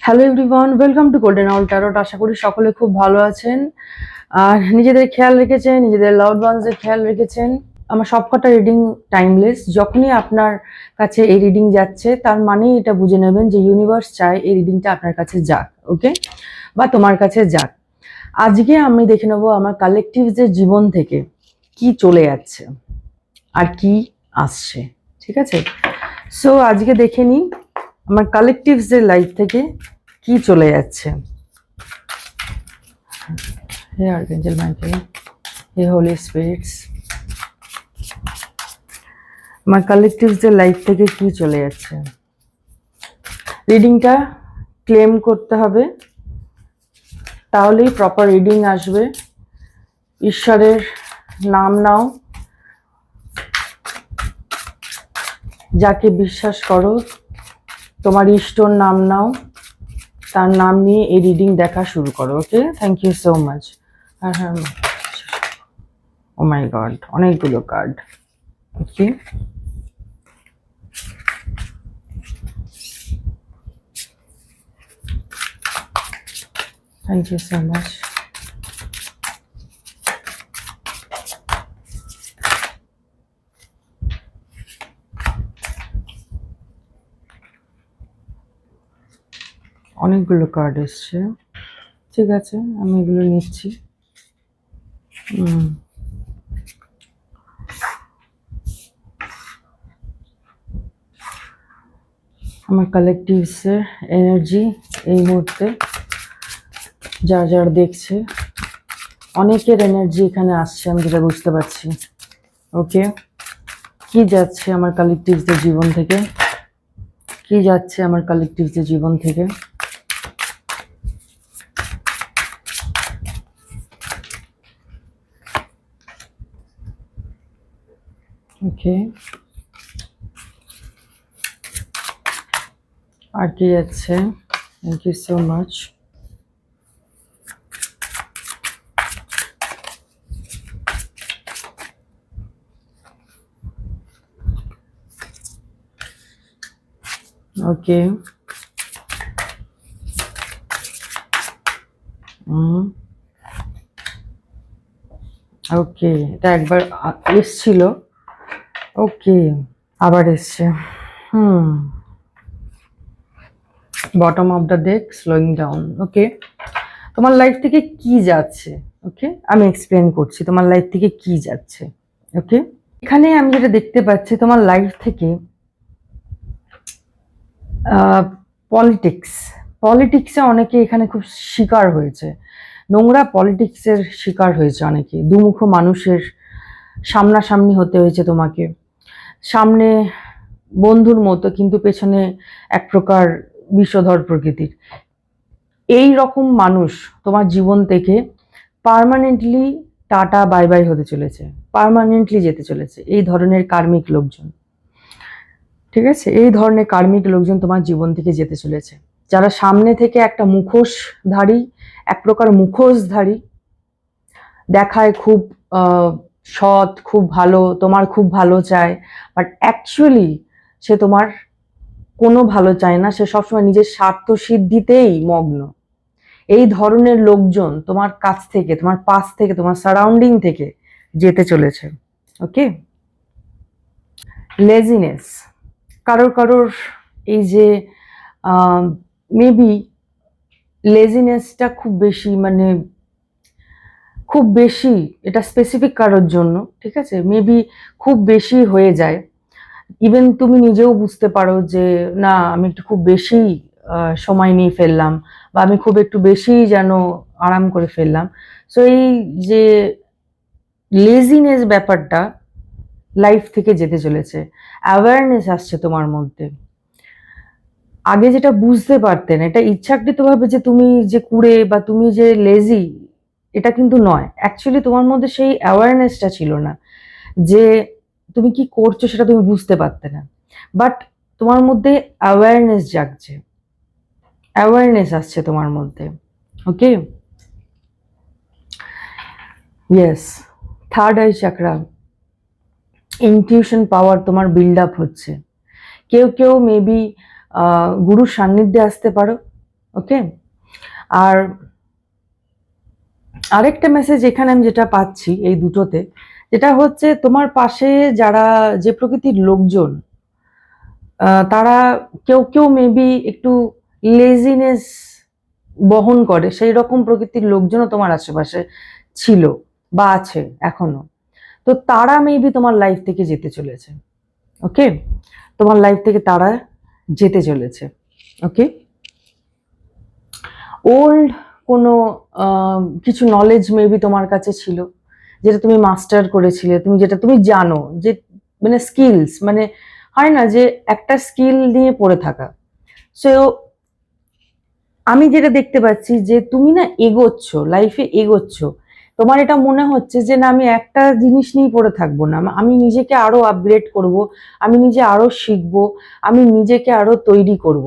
Hello everyone, welcome to Golden Owl Tarot. আশা করি সকলে খুব ভালো আছেন আর নিজেদের খেয়াল রেখেছেন, নিজেদের লাভড ওয়ান্সদের খেয়াল রেখেছেন। আমার সবকটা রিডিং টাইমলেস। যখনই আপনার কাছে এই রিডিং যাচ্ছে তার মানেই এটা বুঝে নেবেন যে ইউনিভার্স চায় এই রিডিংটা আপনার কাছে যাক, ওকে, বা তোমার কাছে যাক। আজকে আমি দেখে নেবো আমার কালেকটিভদের জীবন থেকে কি চলে যাচ্ছে আর কি আসছে, ঠিক আছে? সো আজকে দেখে নিই আমার কালেকটিভসদের লাইফ থেকে কি চলে যাচ্ছে। হে আর্কেঞ্জেল মাইকেল, হে হোলি স্পিরিটস, আমার কালেকটিভসদের লাইফ থেকে কি চলে যাচ্ছে। রিডিংটা ক্লেম করতে হবে, তাহলেই প্রপার রিডিং আসবে। ঈশ্বরের নাম নাও, যাকে বিশ্বাস করো তোমার ইষ্টর নাম নাও, তার নাম নিয়ে এই রিডিং দেখা শুরু করো। Okay, thank you so much. হ্যাঁ, ও মাই গড, অনেকগুলো card. Okay, thank you so much. অনেকগুলো কার্ড এসছে, ঠিক আছে, আমি এগুলো নিচ্ছি। আমার কালেকটিভসের এনার্জি এই মুহূর্তে যারা দেখছে, অনেকের এনার্জি এখানে আসছে, আমি যেটা বুঝতে পারছি। ওকে, কি যাচ্ছে আমার কালেকটিভসদের জীবন থেকে, কি যাচ্ছে আমার কালেকটিভসদের জীবন থেকে। ওকে, আর কি যাচ্ছে। Thank you so much. Okay, okay, এটা একবার এসছিল, ওকে, আবার এসছে। Bottom of the deck, slowing down. Okay, তোমার লাইফ থেকে কি যাচ্ছে, ওকে, আমি এক্সপ্লেন করছি তোমার লাইফ থেকে কি যাচ্ছে। ওকে, এখানে আমি যেটা দেখতে পাচ্ছি তোমার লাইফ থেকে পলিটিক্স, পলিটিক্সে অনেকে এখানে খুব শিকার হয়েছে, নোংরা পলিটিক্সের শিকার হয়েছে অনেকে। দুমুখ মানুষের সামনাসামনি হতে হয়েছে তোমাকে। সামনে বন্ধুর মতো, কিন্তু পেছনে এক প্রকার বিষধর প্রকৃতির। এই রকম মানুষ তোমার জীবন থেকে পার্মানেন্টলি টাটা বাই বাই হতে চলেছে, পার্মানেন্টলি যেতে চলেছে এই ধরনের কার্মিক লোকজন, ঠিক আছে? এই ধরনের কার্মিক লোকজন তোমার জীবন থেকে যেতে চলেছে, যারা সামনে থেকে একটা মুখোশধারী, এক প্রকার মুখোশধারী, দেখায় খুব সৎ, খুব ভালো, তোমার খুব ভালো চায়, বাট অ্যাকচুয়ালি সে তোমার কোনো ভালো চায় না, সে সবসময় নিজের স্বার্থ সিদ্ধিতেই মগ্ন। এই ধরনের লোকজন তোমার কাছ থেকে, তোমার পাশ থেকে, তোমার সারাউন্ডিং থেকে যেতে চলেছে। ওকে, লেজিনেস, কারোর কারোর এই যে মেবি লেজিনেসটা খুব বেশি, মানে খুব বেশি, এটা স্পেসিফিক কারোর জন্য, ঠিক আছে, মেবি খুব বেশি হয়ে যায়। ইভেন তুমি নিজেও বুঝতে পারো যে না, আমি একটু খুব বেশি সময় নিয়ে ফেললাম, বা আমি খুব একটু বেশি যেন আরাম করে ফেললাম। সো এই যে লেজিনেস ব্যাপারটা লাইফ থেকে যেতে চলেছে, অ্যাওয়ারনেস আসছে তোমার মধ্যে। আগে যেটা বুঝতে পারতেন, এটা ইচ্ছাকৃতভাবে যে তুমি যে কুড়ে বা তুমি যে লেজি, এটা কিন্তু নয়। অ্যাকচুয়ালি তোমার মধ্যে সেই অ্যাওয়ারনেসটা ছিল না, যে তুমি কি করছো সেটা তুমি বুঝতে পারতে না। বাট তোমার মধ্যে অ্যাওয়ারনেস জাগছে, অ্যাওয়ারনেস আসছে তোমার মধ্যে। ওকে, ইয়েস, থার্ড আই চাকরা, ইনটিউশন পাওয়ার তোমার বিল্ড আপ হচ্ছে। কেউ কেউ মেবি গুরুর সান্নিধ্যে আসতে পারো। ওকে। আর আরেকটা মেসেজ এখানে আমি যেটা পাচ্ছি এই দুটোতে, যেটা হচ্ছে তোমার পাশে যারা যে প্রকৃতির লোকজন, তারা কেউ কেউ মেবি একটু লেজিনেস বহন করে, সেই রকম প্রকৃতির লোকজনও তোমার আশেপাশে ছিল বা আছে এখনো। তো তারা মেবি তোমার লাইফ থেকে যেতে চলেছে। ওকে, তোমার লাইফ থেকে তারা যেতে চলেছে। ওকে, ওল্ড কোনো কিছু নলেজ মেবি তোমার কাছে ছিল, যেটা তুমি মাস্টার করেছিলে, তুমি যেটা তুমি জানো, যে মানে স্কিলস, মানে হয় না যে একটা স্কিল নিয়ে পড়ে থাকা। সো আমি যেটা দেখতে পাচ্ছি যে তুমি না এগোচ্ছ, লাইফে এগোচ্ছ, তোমার এটা মনে হচ্ছে যে না আমি একটা জিনিস নিয়ে পড়ে থাকবো না, আমি নিজেকে আরো আপগ্রেড করব, আমি নিজে আরো শিখবো, আমি নিজেকে আরো তৈরি করব।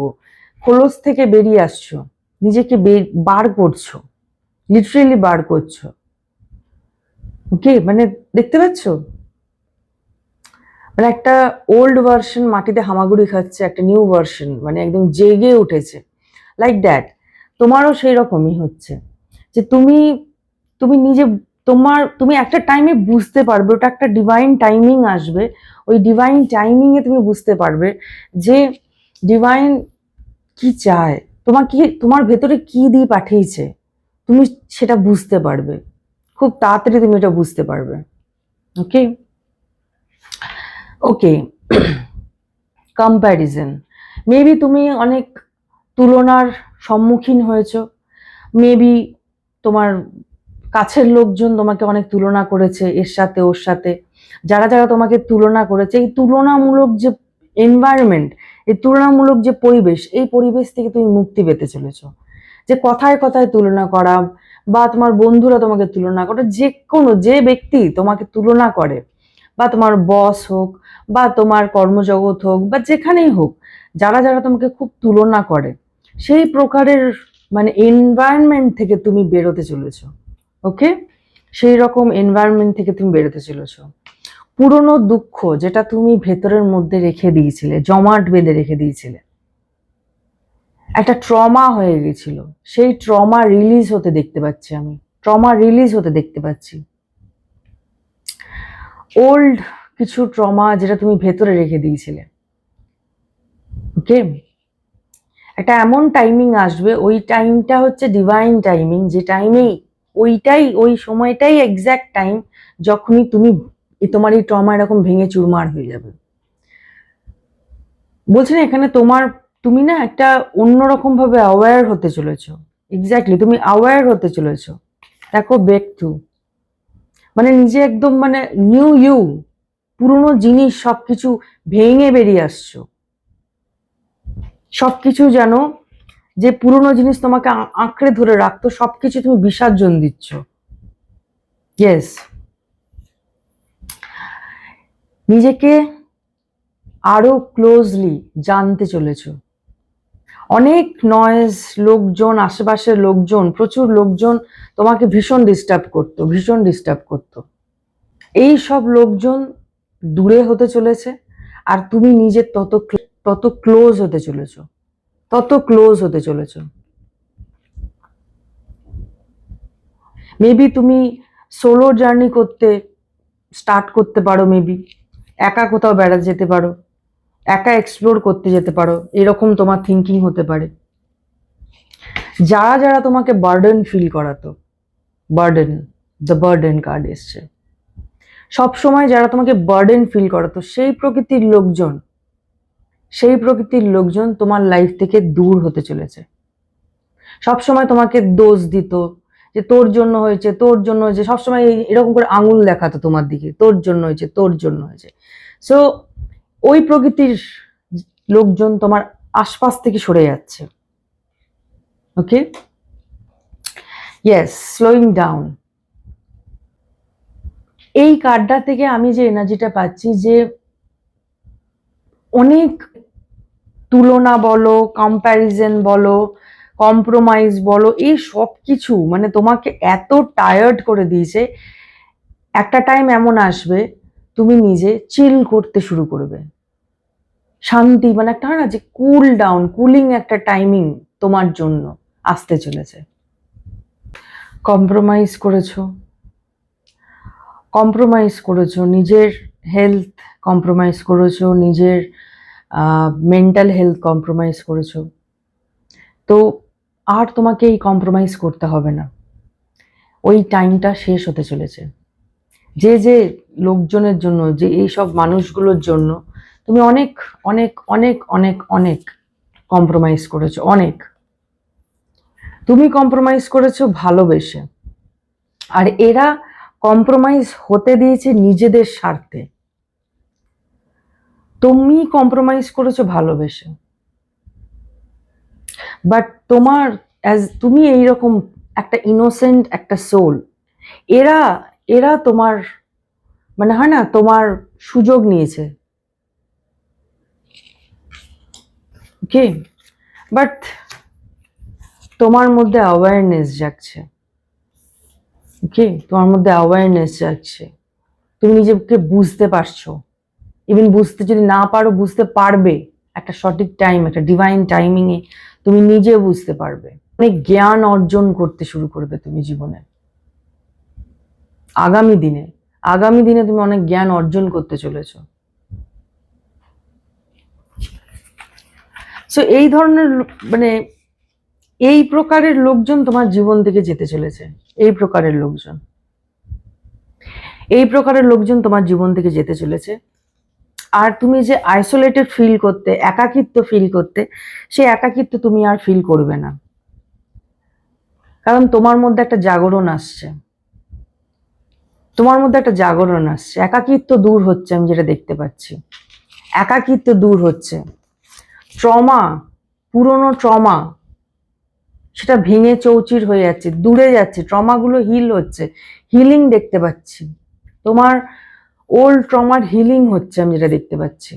খোলস থেকে বেরিয়ে আসছো, নিজেকে বার করছো, লিটারেলি বার করছো। ওকে, মানে দেখতে পাচ্ছ, মানে একটা ওল্ড ভার্সন মাটিতে হামাগুড়ি খাচ্ছে, একটা নিউ ভার্সন মানে একদম জেগে উঠেছে, লাইক দ্যাট। তোমারও সেই রকমই হচ্ছে যে তুমি তুমি নিজে তুমি একটা টাইমে বুঝতে পারবে, ওটা একটা ডিভাইন টাইমিং আসবে, ওই ডিভাইন টাইমিং এ তুমি বুঝতে পারবে যে ডিভাইন কি চায়, তোমার ভেতরে কি দিয়ে পাঠিয়েছে, তুমি সেটা বুঝতে পারবে, খুব তাড়াতাড়ি তুমি এটা বুঝতে পারবে। ওকে, ওকে। কম্প্যারিজন, মেবি তুমি অনেক তুলনার সম্মুখীন হয়েছো, মেবি তোমার কাছের লোকজন তোমাকে অনেক তুলনা করেছে এর সাথে ওর সাথে। যারা যারা তোমাকে তুলনা করেছে, এই তুলনামূলক যে এনভায়রনমেন্ট, এই তুলনামূলক যে পরিবেশ, এই পরিবেশ থেকে তুমি মুক্তি পেতে চলেছো। যে কথায় কথায় তুলনা করা, বা তোমার বন্ধুরা তোমাকে তুলনা করে, যে কোনো যে ব্যক্তি তোমাকে তুলনা করে, বা তোমার বস হোক, বা তোমার কর্মজগৎ হোক, বা যেখানেই হোক, যারা যারা তোমাকে খুব তুলনা করে, সেই প্রকারের মানে এনভায়রনমেন্ট থেকে তুমি বেরোতে চলেছো। ওকে, সেই রকম এনভায়রনমেন্ট থেকে তুমি বেরোতে চলেছো। পুরনো দুঃখ যেটা তুমি ভেতরের মধ্যে রেখে দিয়েছিলে, জমাট বেঁধে রেখে দিয়েছিলে, একটা ট্রমা হয়ে গেছিল, সেই ট্রমা রিলিজ হতে দেখতে পাচ্ছি আমি, ট্রমা রিলিজ হতে দেখতে পাচ্ছি। ওল্ড কিছু ট্রমা যেটা তুমি ভেতরে রেখে দিয়েছিলে। ওকে, একটা এমন টাইমিং আসবে, ওই টাইমটা হচ্ছে ডিভাইন টাইমিং, যে টাইমেই ওই সময়টাই এক্স্যাক্ট টাইম যখনই তোমার এই ট্রমা এরকম ভেঙে চুরমার হয়ে যাবে। বলছি না এখানে তুমি না একটা অন্যরকম ভাবে অ্যাওয়্যার হতে চলেছো। এক্স্যাক্টলি, তুমি অ্যাওয়্যার হতে চলেছো। দেখো, ব্রেক থ্রু মানে নিজে একদম মানে নিউ ইউ, পুরনো জিনিস সবকিছু ভেঙে বেরিয়ে আসছো। সবকিছু যেন, যে পুরনো জিনিস তোমাকে আঁকড়ে ধরে রাখতো, সবকিছু তুমি বিসর্জন দিচ্ছ। ইয়েস, নিজেকে আরো ক্লোজলি জানতে চলেছো। অনেক নয়েজ, লোকজন, আশেপাশের লোকজন, প্রচুর লোকজন তোমাকে ভীষণ ডিস্টার্ব করতো। এই সব লোকজন দূরে হতে চলেছে, আর তুমি নিজে তত ক্লোজ হতে চলেছো, তত ক্লোজ হতে চলেছো। মেবি তুমি সোলো জার্নি স্টার্ট করতে পারো, মেবি একা কোথাও বেড়াতে যেতে পারো, একা এক্সপ্লোর করতে যেতে পারো, এরকম তোমার থিঙ্কিং হতে পারে। যারা যারা তোমাকে বার্ডেন ফিল করাতো, বার্ডেন, দ্য বার্ডেন কার্ড এসছে, সব সময় যারা তোমাকে বার্ডেন ফিল করাতো, সেই প্রকৃতির লোকজন তোমার লাইফ থেকে দূর হতে চলেছে। সব সময় তোমাকে দোষ দিত, যে তোর জন্য হয়েছে, তোর জন্য হয়েছে, সবসময় এরকম করে আঙুল দেখাতো তোমার দিকে, তোর জন্য হয়েছে, তোর জন্য হয়েছে। সো ওই প্রকৃতির লোকজন তোমার আশপাশ থেকে সরে যাচ্ছে। ওকে, ইয়েস, স্লোয়িং ডাউন। এই কার্ডটা থেকে আমি যে এনার্জিটা পাচ্ছি, যে অনেক তুলনা বলো, কম্প্যারিজন বলো, কম্প্রোমাইজ বলো, এই সব কিছু মানে তোমাকে এত টায়ার্ড করে দিয়েছে। একটা টাইম এমন আসবে, তুমি নিজে চিল করতে শুরু করবে। শান্তি, মানে একটা হয় না যে কুল ডাউন, কুলিং একটা টাইমিং তোমার জন্য আসতে চলেছে। কম্প্রোমাইজ করেছো, কম্প্রোমাইজ করেছো নিজের হেলথ, কম্প্রোমাইজ করেছো নিজের মেন্টাল হেলথ, কম্প্রোমাইজ করেছো। তো আর তোমাকে এই কম্প্রোমাইজ করতে হবে না, ওই টাইমটা শেষ হতে চলেছে। যে যে লোকজনের জন্য, যে এইসব মানুষগুলোর জন্য তুমি অনেক অনেক অনেক অনেক অনেক কম্প্রোমাইজ করেছো, অনেক তুমি কম্প্রোমাইজ করেছো ভালোবেসে, আর এরা কম্প্রোমাইজ হতে দিয়েছে নিজেদের স্বার্থে। তুমি কম্প্রোমাইজ করেছো ভালোবেসে, বাট তোমার তুমি এইরকম একটা ইনোসেন্ট একটা সোল, এরা এরা তোমার মানে হয় না তোমার সুযোগ নিয়েছে, ওকে? বাট তোমার মধ্যে অ্যাওয়ারনেস জাগছে, ওকে? তোমার মধ্যে অ্যাওয়ারনেস জাগছে, তুমি নিজেকে বুঝতে পারছো। ইভেন বুঝতে যদি না পারো, বুঝতে পারবে একটা সঠিক টাইম, একটা ডিভাইন টাইমিং এ তুমি নিজে বুঝতে পারবে। অনেক জ্ঞান অর্জন করতে শুরু করবে তুমি জীবনে, আগামী দিনে, আগামী দিনে তুমি অনেক জ্ঞান অর্জন করতে চলেছো। সো এই ধরনের মানে এই প্রকারের লোকজন তোমার জীবন থেকে যেতে চলেছে, এই প্রকারের লোকজন, এই প্রকারের লোকজন তোমার জীবন থেকে যেতে চলেছে। আর তুমি যে আইসোলেটেড ফিল করতে, একাকিত্ব ফিল করতে, সেই একাকিত্ব তুমি আর ফিল করবে না, কারণ তোমার মধ্যে একটা জাগরণ আসছে, তোমার মধ্যে একটা জাগরণ আসছে, একাকিত্ব দূর হচ্ছে, আমি যেটা দেখতে পাচ্ছি একাকিত্ব দূর হচ্ছে। ট্রমা, পুরনো ট্রমা সেটা ভেঙে চৌচির হয়ে যাচ্ছে, দূরে যাচ্ছে, ট্রমাগুলো হিল হচ্ছে, হিলিং দেখতে পাচ্ছি, তোমার ওল্ড ট্রমার হিলিং হচ্ছে, আমি যেটা দেখতে পাচ্ছি।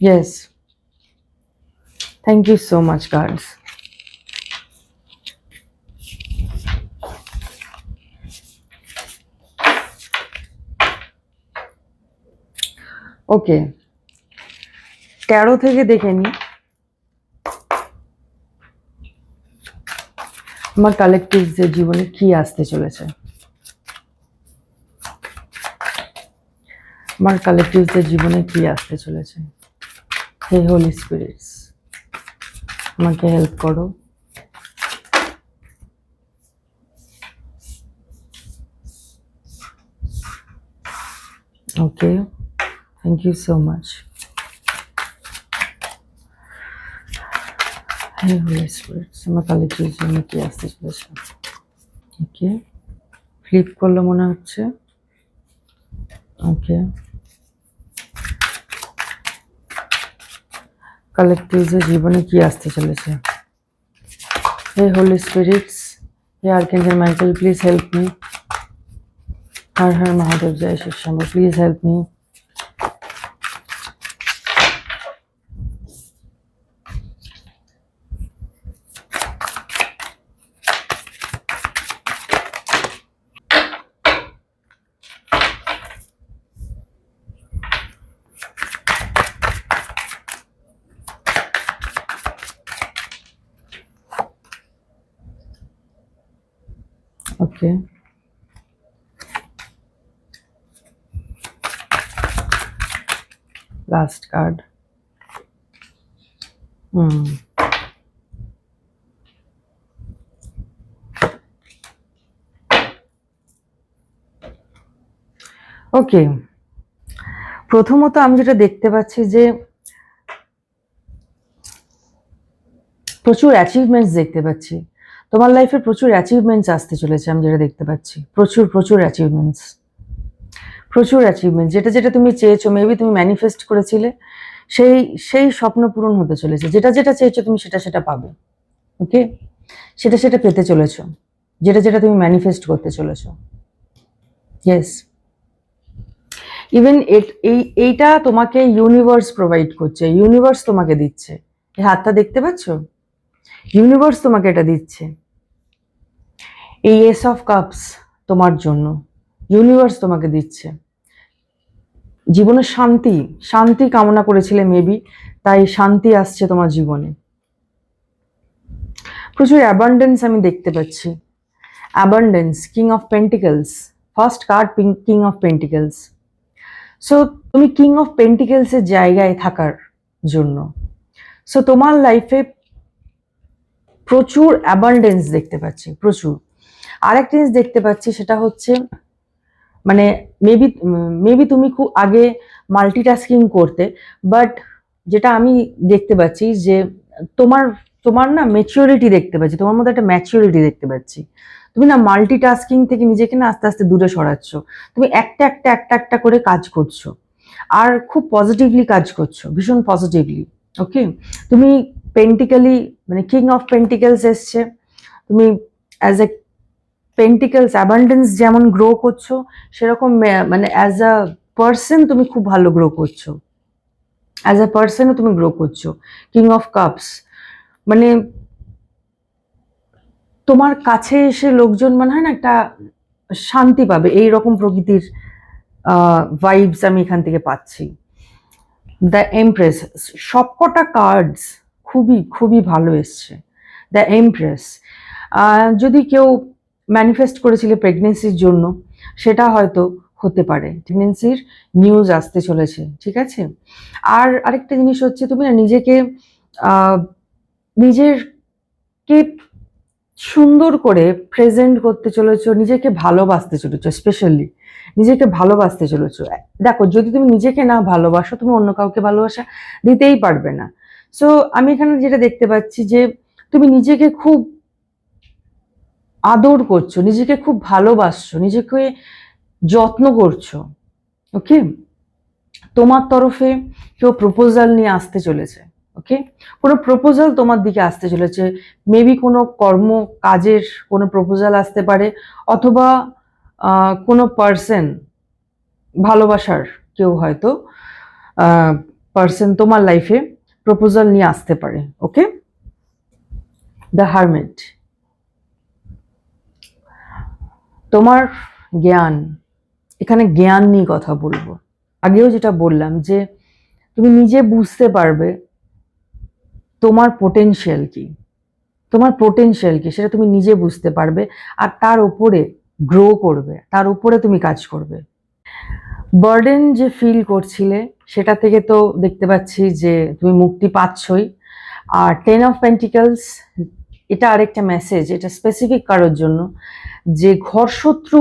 Yes, thank you so much guides. Okay, 13 থেকে দেখে নি আমার কালেকটিভদের জীবনে কি আসতে চলেছে, আমার কালেকটিভদের জীবনে কি আসতে চলেছে। হে হোলি স্পিরিটস, আমাকে হেল্প করো। Okay, thank you so much. হে হোলি স্পিরিটস, আমার কালেকটিভদের জীবনে কি আসতে চলেছে। ওকে, ফ্লিপ করলো মনে হচ্ছে। ওকে, কালেকটিভদের জীবনে কি আসতে চলেছে। হে হোলি স্পিরিটস, হে archangel Michael, please help me. Har Har Mahadev, জয় Shiv Shambhu, please help me. Okay. Last card. Okay, প্রথমত আমি যেটা দেখতে পাচ্ছি যে প্রচুর অ্যাচিভমেন্টস দেখতে পাচ্ছি, তোমার লাইফে প্রচুর অ্যাচিভমেন্টস আসতে চলেছে, আমি যেটা দেখতে পাচ্ছি প্রচুর প্রচুর অ্যাচিভমেন্টস, প্রচুর অ্যাচিভমেন্ট, যেটা যেটা তুমি চেয়েছো, মেবি তুমি ম্যানিফেস্ট করেছিলে, সেই সেই স্বপ্ন পূরণ হতে চলেছে, যেটা যেটা চেয়েছো তুমি সেটা সেটা পাবে। ওকে, সেটা সেটা পেতে চলেছো, যেটা যেটা তুমি ম্যানিফেস্ট করতে চলেছো। ইয়েস, ইভেন এইটা তোমাকে ইউনিভার্স প্রোভাইড করছে, ইউনিভার্স তোমাকে দিচ্ছে, এই হাতটা দেখতে পাচ্ছ, ইউনিভার্স তোমাকে এটা দিচ্ছে, এই এস অফ কাপস তোমার জন্য ইউনিভার্স তোমাকে দিচ্ছে। জীবনে শান্তি শান্তি কামনা করেছিলে মেবি, তাই শান্তি আসছে তোমার জীবনে। প্রচুর অ্যাবান্ডেন্স আমি দেখতে পাচ্ছি, abundance, king of pentacles, first card king of pentacles. So তুমি কিং অফ পেন্টিকলস এর জায়গায় থাকার জন্য, সো তোমার লাইফে প্রচুর অ্যাবান্ডেন্স দেখতে পাচ্ছি, প্রচুর। আরেকটা জিনিস দেখতে পাচ্ছি, সেটা হচ্ছে মানে মেবি মেবি তুমি খুব আগে মাল্টিটাস্কিং করতে, বাট যেটা আমি দেখতে পাচ্ছি যে তোমার তোমার না ম্যাচিউরিটি দেখতে পাচ্ছি, তোমার মধ্যে একটা ম্যাচিউরিটি দেখতে পাচ্ছি। তুমি না মাল্টিটাস্কিং থেকে নিজেকে না আস্তে আস্তে দূরে সরাচ্ছ। তুমি একটা একটা একটা একটা করে কাজ করছো, আর খুব পজিটিভলি কাজ করছো, ভীষণ পজিটিভলি। ওকে, তুমি পেন্টিক্যালি মানে কিং অফ পেন্টিক্যালস এসছে, তুমি অ্যাজ এ পেন্টিকলস অ্যাবান্ডেন্স যেমন গ্রো করছো, সেরকম মানে অ্যাজ আ পার্সন তুমি খুব ভালো গ্রো করছো, অ্যাজ আ পার্সনও তুমি গ্রো করছো। কিং অফ কাপস মানে তোমার কাছে এসে লোকজন মনে হয় না একটা শান্তি পাবে, এই রকম প্রকৃতির ভাইবস আমি এখান থেকে পাচ্ছি। দ্য এমপ্রেস, সবকটা কার্ডস খুবই খুবই ভালো এসছে। দ্য এমপ্রেস, যদি কেউ ম্যানিফেস্ট করেছিলে প্রেগনেন্সির জন্য, সেটা হয়তো হতে পারে, প্রেগনেন্সির নিউজ আসতে চলেছে, ঠিক আছে। আর আরেকটা জিনিস হচ্ছে, তুমি না নিজেকে নিজেরকে সুন্দর করে প্রেজেন্ট করতে চলেছো, নিজেকে ভালোবাসতে চলেছো, স্পেশালি নিজেকে ভালোবাসতে চলেছো। দেখো, যদি তুমি নিজেকে না ভালোবাসো, তুমি অন্য কাউকে ভালোবাসা দিতেই পারবে না। সো আমি এখানে যেটা দেখতে পাচ্ছি যে তুমি নিজেকে খুব আদর করছো, নিজেকে খুব ভালোবাসছো, নিজেকে যত্ন করছো। ওকে, তোমার তরফে কেউ প্রপোজাল নিয়ে আসতে চলেছে। ওকে, কোনো প্রপোজাল তোমার দিকে আসতে চলেছে, মেবি কোনো কর্ম কাজের কোনো প্রপোজাল আসতে পারে, অথবা কোনো পার্সন, ভালোবাসার কেউ হয়তো পার্সন তোমার লাইফে প্রপোজাল নিয়ে আসতে পারে। ওকে, দ্য হারমিট, তোমার জ্ঞান, এখানে জ্ঞান নিয়ে কথা বলবো। আগেও যেটা বললাম যে তুমি নিজে বুঝতে পারবে তোমার পোটেনশিয়াল কি, তোমার পোটেনশিয়াল কি সেটা তুমি নিজে বুঝতে পারবে, আর তার উপরে গ্রো করবে, তার উপরে তুমি কাজ করবে। বার্ডেন যে ফিল করছিলে, সেটা থেকে তো দেখতে পাচ্ছি যে তুমি মুক্তি পাচ্ছই। আর 10 অফ পেন্টিকলস, এটা আরেকটা মেসেজ, এটা স্পেসিফিক কারোর জন্য, যে ঘর শত্রু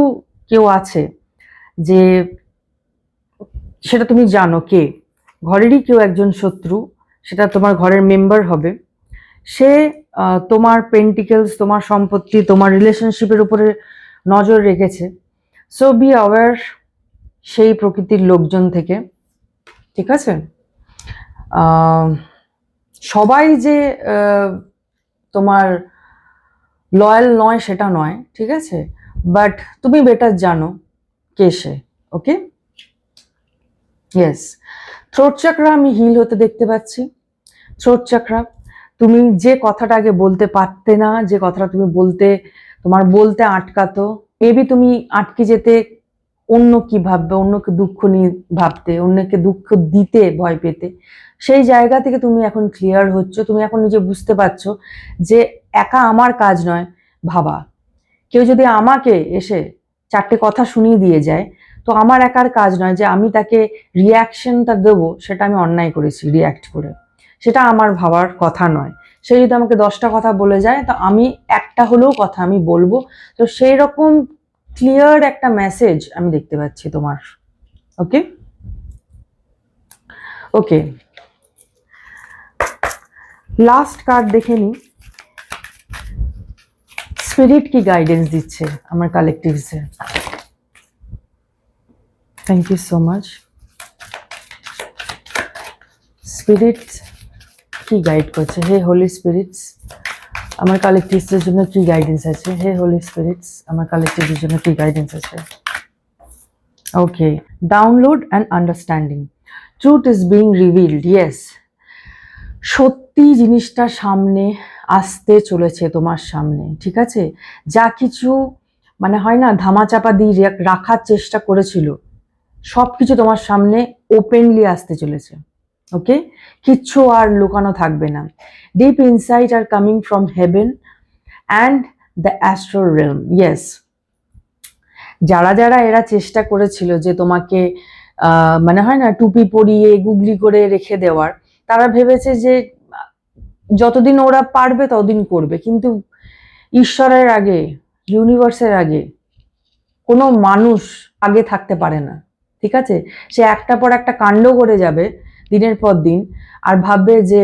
কেউ আছে, যে সেটা তুমি জানো কে, ঘরেরই কেউ একজন শত্রু, সেটা তোমার ঘরের মেম্বার হবে। সে তোমার পেন্টিকলস, তোমার সম্পত্তি, তোমার রিলেশনশিপের উপরে নজর রেখেছে। সো বি অ্যাওয়্যার সেই প্রকৃতির লোকজন থেকে, ঠিক আছে। সবাই যে তোমার লয়াল নয় সেটা নয়, ঠিক আছে, বাট তুমি বেটার জানো কে সে। ওকে, ইয়েস। থ্রোট চাকরা আমি হিল হতে দেখতে পাচ্ছি। থ্রোট চাকরা, তুমি যে কথাটা আগে বলতে পারতে না, যে কথাটা তুমি বলতে, তোমার বলতে আটকাতো, মেবি তুমি আটকে যেতে, অন্য কি ভাববে, অন্যকে দুঃখ নিয়ে ভাবতে, অন্যকে দুঃখ দিতে ভয় পেতে, সেই জায়গা থেকে তুমি এখন ক্লিয়ার হচ্ছ। তুমি এখন নিজে বুঝতে পারছো যে একা আমার কাজ নয় ভাবা, কেউ যদি আমাকে এসে চারটে কথা শুনিয়ে দিয়ে যায়, তো আমার একার কাজ নয় যে আমি তাকে রিয়াকশনটা দেবো, সেটা আমি অন্যায় করেছি রিয়াক্ট করে, সেটা আমার ভাবার কথা নয়। সে যদি আমাকে 10টা কথা বলে যায়, তো আমি একটা হলেও কথা আমি বলবো। তো সেই রকম ক্লিয়ার একটা মেসেজ আমি দেখতে পাচ্ছি তোমার। ওকে, ওকে, লাস্ট কার্ড দেখে নি, স্পিরিট কি গাইডেন্স দিচ্ছে আমার কালেকটিভসে। Thank you so much. Spirit কি গাইড করছে? হে হোলি স্পিরিটস, আমার কালেকটিভসের জন্য কি গাইডেন্স আছে? হে হোলি স্পিরিটস, আমার কালেকটিভের জন্য কি গাইডেন্স আছে? Okay, download and understanding, truth is being revealed. Yes, সত্যি জিনিসটা সামনে আসতে চলেছে তোমার সামনে, ঠিক আছে। যা কিছু মানে হয় না ধামাচাপা দিয়ে রাখার চেষ্টা করেছিল, সবকিছু তোমার সামনে ওপেনলি আসতে চলেছে। ওকে, কিচ্ছু আর লুকানো থাকবে না। Deep insight are coming from heaven and the Astral realm. Yes, যারা যারা এরা চেষ্টা করেছিল যে তোমাকে মানে হয় না টুপি পরিয়ে গুগলি করে রেখে দেওয়ার, তারা ভেবেছে যে যতদিন ওরা পারবে ততদিন করবে, কিন্তু ঈশ্বরের আগে, ইউনিভার্সের আগে কোনো মানুষ আগে থাকতে পারে না। ঠিক আছে, সে একটা পর একটা কাণ্ড করে যাবে দিনের পর দিন, আর ভাববে যে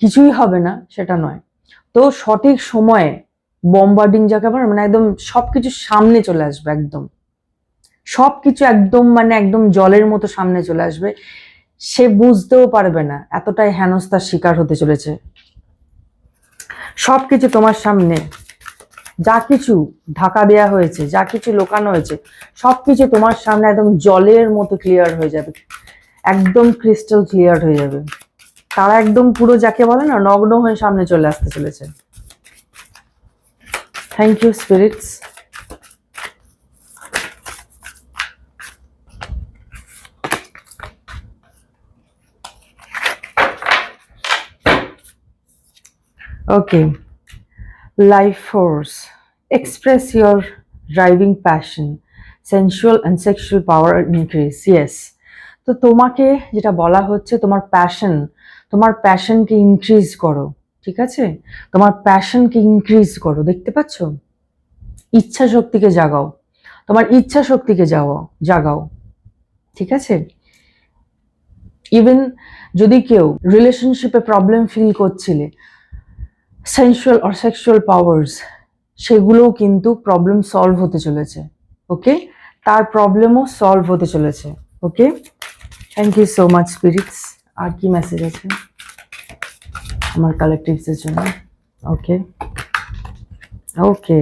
কিছুই হবে না, সেটা নয়। তো সঠিক সময়ে বম্বার্ডিং যাকে বলে, মানে একদম সবকিছু সামনে চলে আসবে, একদম সবকিছু একদম মানে একদম জলের মতো সামনে চলে আসবে। সে বুঝতেও পারবে না এতটাই হেনস্থার শিকার হতে চলেছে। সবকিছু তোমার সামনে, যা কিছু ঢাকা দেয়া হয়েছে, যা কিছু লোকানো হয়েছে, সবকিছু তোমার সামনে একদম জলের মতো ক্লিয়ার হয়ে যাবে, একদম ক্রিস্টাল ক্লিয়ার হয়ে যাবে। তারা একদম পুরো যাকে বলে না নগ্ন হয়ে সামনে চলে আসতে চলেছে। Thank you spirits. Okay, life force. Express your driving passion. Sensual and sexual power increase. Yes. তো তোমাকে যেটা বলা হচ্ছে, তোমার প্যাশনকে ইনক্রিজ করো। ঠিক আছে, তোমার প্যাশনকে ইনক্রিজ করো। দেখতে পাচ্ছ, ইচ্ছা শক্তিকে জাগাও, তোমার ইচ্ছা শক্তিকে জাগাও। ঠিক আছে, ইভেন যদি কেউ রিলেশনশিপে প্রবলেম ফিল করছিলে, সেন্সুয়াল অর সেক্সুয়াল পাওয়ার্স, সেগুলোও কিন্তু প্রবলেম সলভ হতে চলেছে। ওকে, তার প্রবলেমও সলভ হতে চলেছে। Okay, thank you so much spirits. আর কি মেসেজ আছে আমার কালেকটিভসের জন্য? Okay okay,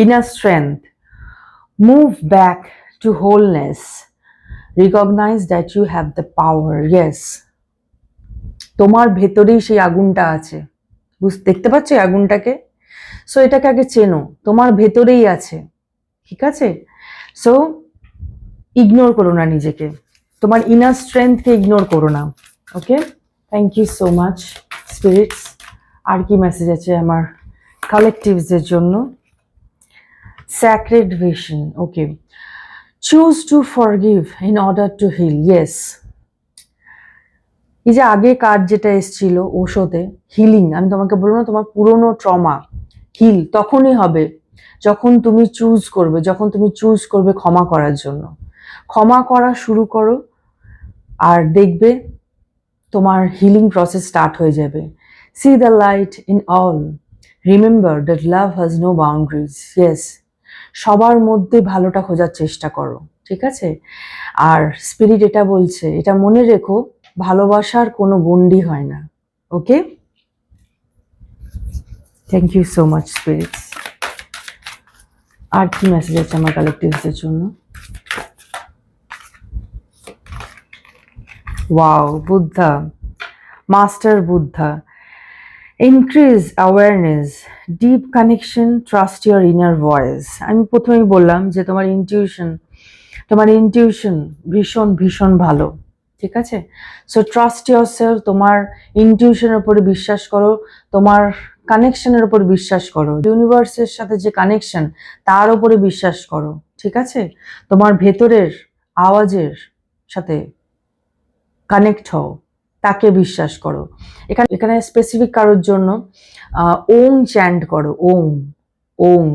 inner strength, move back to wholeness, recognise that you have the power. Yes, তোমার ভেতরেই সেই আগুনটা আছে, দেখতে পাচ্ছ এই আগুনটাকে? সো এটাকে আগে চেনো, তোমার ভেতরেই আছে। ঠিক আছে, সো ইগনোর করো না নিজেকে, তোমার ইনার স্ট্রেংথকে ইগনোর করো না। Okay, thank you so much spirits. আর কি মেসেজ আছে আমার কালেকটিভসের জন্য? Sacred vision. Okay, choose to forgive in order to heal. Yes, এই যে আগে কার্ড যেটা এসেছিল ওষুধে হিলিং, আমি তোমাকে বলবো না তোমার পুরনো ট্রমা হিল তখনই হবে যখন তুমি চুজ করবে ক্ষমা করার জন্য। ক্ষমা করা শুরু করো, আর দেখবে তোমার হিলিং প্রসেস স্টার্ট হয়ে যাবে। See the light in all, remember that love has no boundaries. Yes, সবার মধ্যে ভালোটা খোঁজার চেষ্টা করো। ঠিক আছে, আর স্পিরিট এটা বলছে, এটা মনে রেখো, ভালোবাসার কোনো গণ্ডি হয় না। Okay, thank you so much spirits. আর কি মেসেজ আছে আমার কালেকটিভসের জন্য? Wow, Buddha, master Buddha. Increase awareness, deep connection, trust your inner voice. আমি প্রথমেই বললাম যে তোমার ইনটিউশন ভীষণ ভীষণ ভালো। ঠিক আছে, সো ট্রাস্ট ইউর সেলফ, তোমার ইনটিউশনের উপরে বিশ্বাস করো, তোমার কানেকশনের উপর বিশ্বাস করো, ইউনিভার্সের সাথে যে কানেকশন তার উপরে বিশ্বাস করো। ঠিক আছে, তোমার ভেতরের আওয়াজের সাথে কানেক্ট হও, তাকে বিশ্বাস করো। এখানে স্পেসিফিক কারোর জন্য ওং চ্যান্ট করো, ওং ওং।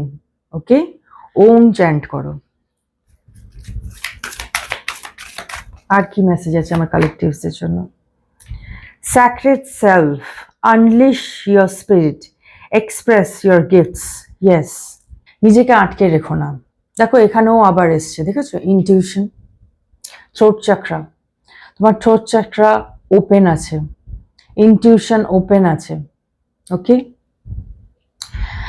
ওকে, ওং চ্যান্ট করো। আর কি মেসেজ আছে আমার কালেকটিভসের জন্য? Sacred self, unleash your spirit, express your gifts. Yes, নিজেকে আটকে রেখো না। দেখো এখানেও আবার এসছে, দেখেছো? ইনটিউশন, থ্রোট চাকরা, তোমার থ্রোট চাকরা ওপেন আছে, ইনটিউশন ওপেন আছে। ওকে,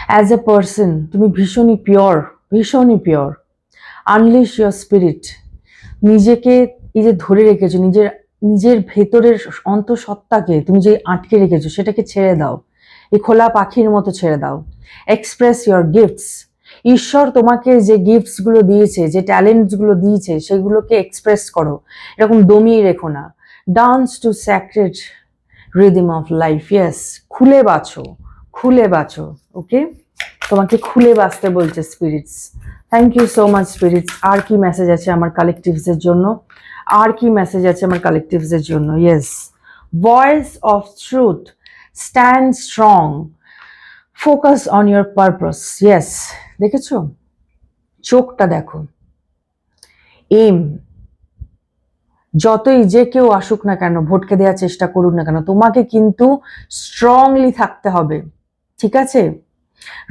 অ্যাজ এ পার্সন তুমি ভীষণই পিওর। আনলিশ ইয়োর স্পিরিট, নিজেকে এই যে ধরে রেখেছো, নিজের ভেতরের অন্তঃসত্ত্বাকে তুমি যে আটকে রেখেছো, সেটাকে ছেড়ে দাও, এই খোলা পাখির মতো ছেড়ে দাও। এক্সপ্রেস ইয়োর গিফটস, ঈশ্বর তোমাকে যে গিফটস গুলো দিয়েছে, যে ট্যালেন্টস গুলো দিয়েছে, সেগুলোকে এক্সপ্রেস করো, এরকম দমিয়ে রেখো না। Dance to sacred rhythm of life. Yes, খুলে বাঁচো, খুলে বাঁচো। ওকে, তোমাকে খুলে বাঁচতে বলছে spirits. Thank you so much spirits. আর কি মেসেজ আছে আমার কালেকটিভসের জন্য? আর কি মেসেজ আছে আমার কালেকটিভসের জন্য? Yes, voice of truth, stand strong, focus on your purpose. Yes, দেখেছো, চোখটা দেখো, এম, যতই যে কেউ আসুক না কেন, ভোটকে দেওয়ার চেষ্টা করুক না কেন, তোমাকে কিন্তু স্ট্রংলি থাকতে হবে, ঠিক আছে?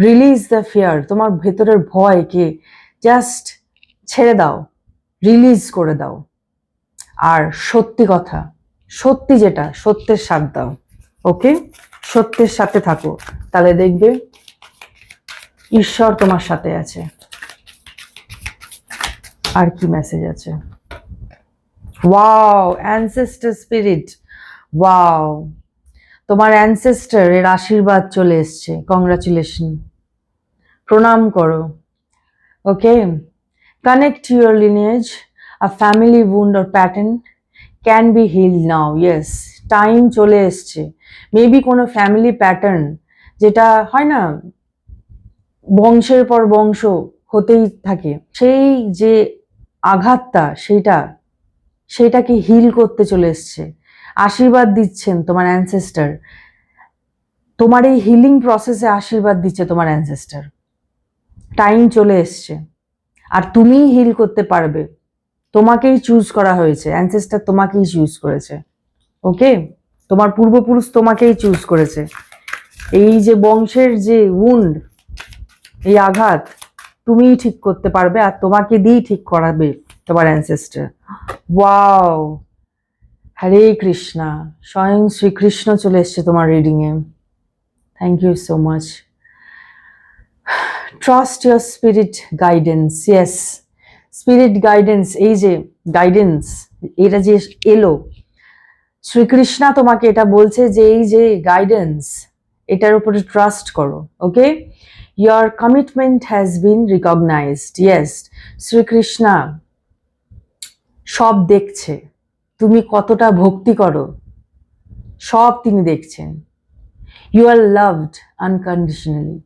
রিলিজ দ্য ফিয়ার, তোমার ভেতরের ভয়কে জাস্ট ছেড়ে দাও, রিলিজ করে দাও। আর সত্যি কথা, সত্যি যেটা, সত্যের সাথ দাও। ওকে, সত্যের সাথে থাকো, তাহলে দেখবে ঈশ্বর তোমার সাথে আছে। আর কি মেসেজ আছে? ওয়াও, অ্যানসেস্টার স্পিরিট, ওয়াও, তোমার অ্যানসেস্টার এর আশীর্বাদ চলে এসছে। কংগ্রাচুলেশন, প্রণাম করো। Okay, connect to your lineage, a family wound or pattern can be healed now. Yes, time চলে এসছে। মেবি কোনো ফ্যামিলি প্যাটার্ন, যেটা হয় না বংশের পর বংশ হতেই থাকে, সেই যে আঘাতটা, সেইটাকে হিল করতে চলে এসছে। আশীর্বাদ দিচ্ছেন তোমার অ্যানসেস্টার, তোমার এই হিলিং প্রসেসে আশীর্বাদ দিচ্ছে তোমার অ্যানসেস্টার। টাইম চলে এসছে, আর তুমিই হিল করতে পারবে। তোমাকেই চুজ করা হয়েছে, অ্যানসেস্টার তোমাকেই চুজ করেছে। ওকে, তোমার পূর্বপুরুষ তোমাকেই চুজ করেছে। এই যে বংশের যে উন্ড, এই আঘাত তুমিই ঠিক করতে পারবে, আর তোমাকে দিয়েই ঠিক করাবে তোমার অ্যানসেস্টার। ওয়াও, হরে কৃষ্ণা, স্বয়ং শ্রীকৃষ্ণ চলে এসছে তোমার রিডিং এ। Thank you so much. Trust your spirit guidance. Yes, spirit guidance, এই যে গাইডেন্স, এটা যে এলো, শ্রীকৃষ্ণা তোমাকে এটা বলছে যে এই যে গাইডেন্স, এটার উপরে ট্রাস্ট করো। Okay, your commitment has been recognised. Yes, Shrikrishna সব দেখছে, তুমি কতটা ভক্তি করো, সব তিনি দেখছেন। You are loved unconditionally.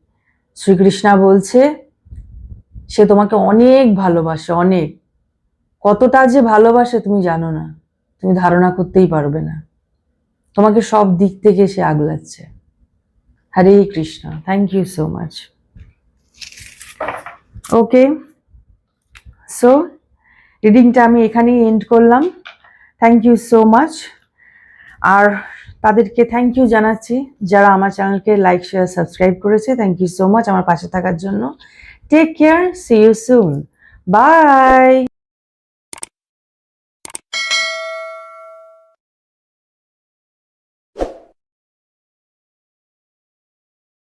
Shrikrishna বলছে সে তোমাকে অনেক ভালোবাসে, অনেক। কতটা যে ভালোবাসে তুমি জানো না, তুমি ধারণা করতেই পারবে না। তোমাকে সব দিক থেকে সে আগলাচ্ছে। Hare Krishna, thank you so much. Okay, so রিডিংটা আমি এখানেই এন্ড করলাম। Thank you so much. আর তাদেরকে থ্যাংক ইউ জানাচ্ছি যারা আমার চ্যানেলকে লাইক, শেয়ার, সাবস্ক্রাইব করেছে। থ্যাংক ইউ সো মাচ আমার পাশে থাকার জন্য। Take care, see you soon, by.